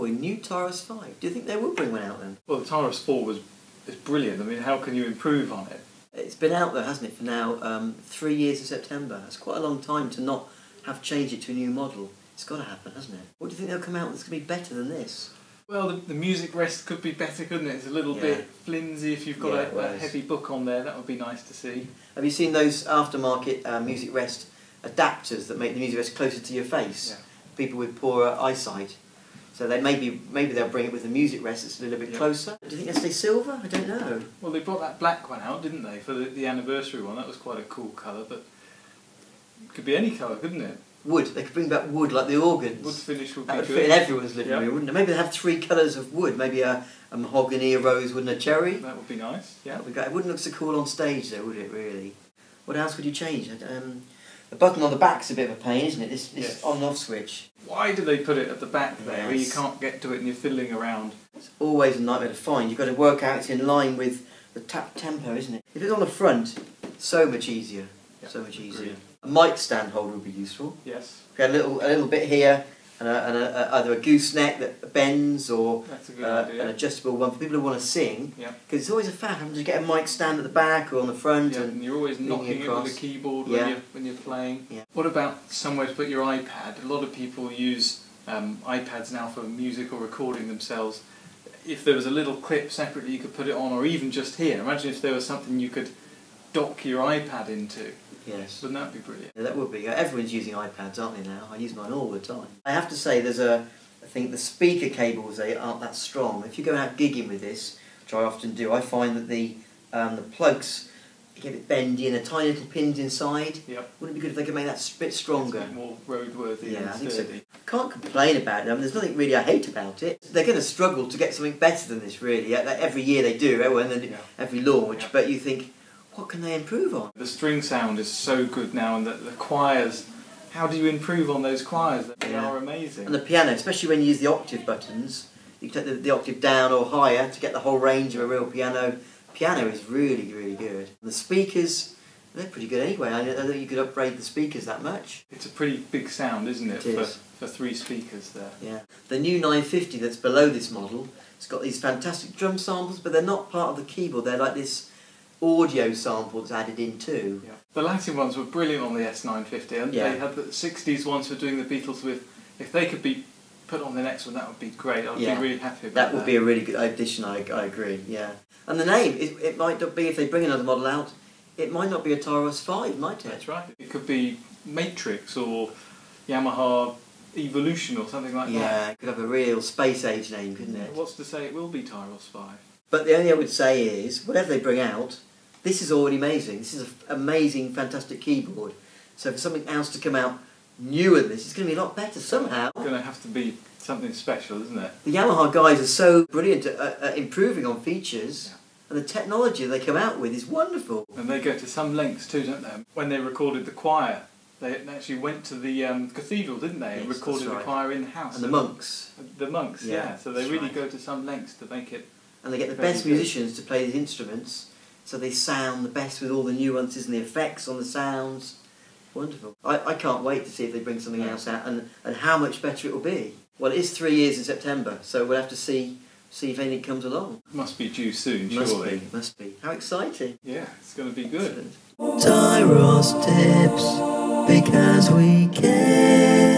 4, a new Tyros 5. Do you think they will bring one out then? Well, the Tyros 4 is brilliant. I mean, how can you improve on it? It's been out there, hasn't it, for now 3 years in September. That's quite a long time to not have changed it to a new model. It's got to happen, hasn't it? What do you think they'll come out that's going to be better than this? Well, the music rest could be better, couldn't it? It's a little bit flimsy if you've got a heavy book on there. That would be nice to see. Have you seen those aftermarket music rest adapters that make the music rest closer to your face? Yeah. People with poor eyesight. So they maybe they'll bring it with the music rest that's a little bit closer. Do you think they'll stay silver? I don't know. Well, they brought that black one out, didn't they, for the anniversary one? That was quite a cool colour, but it could be any colour, couldn't it? Wood. They could bring back wood like the organs. Wood finish would be good. That would good. fit in everyone's living room, wouldn't it? Maybe they have 3 colours of wood. Maybe a mahogany, a rosewood and a cherry. That would be nice, yeah. That would be great. It wouldn't look so cool on stage though, would it, really? What else would you change? The button on the back's a bit of a pain, isn't it? This on and off switch. Why do they put it at the back there where you can't get to it and you're fiddling around? It's always a nightmare to find. You've got to work out it's in line with the tap tempo, isn't it? If it's on the front, so much easier. Yep. So much easier. Brilliant. A mic stand holder would be useful. Yes. If you had a little bit here and either a gooseneck that bends or an adjustable one for people who want to sing. Because it's always a fad having to get a mic stand at the back or on the front. And you're always knocking it with a keyboard when you're playing. Yeah. What about somewhere to put your iPad? A lot of people use iPads now for music or recording themselves. If there was a little clip separately you could put it on, or even just here. Imagine if there was something you could dock your iPad into. Yes. Wouldn't that be brilliant? Yeah, that would be. Everyone's using iPads, aren't they now? I use mine all the time. I have to say I think the speaker cables, they aren't that strong. If you go out gigging with this, which I often do, I find that the plugs get a bit bendy and the tiny little pins inside. Yep. Wouldn't it be good if they could make that a bit stronger? It's a bit more roadworthy. Yeah, I think so. Can't complain about it. I mean, there's nothing really I hate about it. They're going to struggle to get something better than this, really. Every year they do, every launch, but you think, what can they improve on? The string sound is so good now, and the choirs, how do you improve on those choirs? They are amazing. And the piano, especially when you use the octave buttons, you can take the octave down or higher to get the whole range of a real piano. Piano is really, really good. And the speakers, they're pretty good anyway. I don't think you could upgrade the speakers that much. It's a pretty big sound, isn't it? It is. For 3 speakers there. Yeah. The new 950 that's below this model, it's got these fantastic drum samples, but they're not part of the keyboard. They're like this audio sample that's added in too. Yeah. The Latin ones were brilliant on the S950, and they had the 60s ones for doing the Beatles with. If they could be put on the next one, that would be great. I'd be really happy about that. That would be a really good addition, I agree, yeah. And the name, it might not be, if they bring another model out, it might not be a Tyros 5, might it? That's right. It could be Matrix or Yamaha Evolution or something like that. Yeah, it could have a real space age name, couldn't it? What's to say it will be Tyros 5? But the only thing I would say is, whatever they bring out, this is already amazing. This is an amazing, fantastic keyboard. So for something else to come out newer than this, it's going to be a lot better somehow. It's going to have to be something special, isn't it? The Yamaha guys are so brilliant at improving on features, and the technology they come out with is wonderful. And they go to some lengths too, don't they? When they recorded the choir, they actually went to the cathedral, didn't they? Yes, and recorded the choir in the house. And the monks. The monks, yeah. So they really go to some lengths to make it. And they get the best musicians to play these instruments, so they sound the best with all the nuances and the effects on the sounds. Wonderful. I can't wait to see if they bring something else out and how much better it will be. Well, it is 3 years in September, so we'll have to see if anything comes along. Must be due soon, surely. Must be. How exciting. Yeah, it's going to be good. Tyros tips, because we care.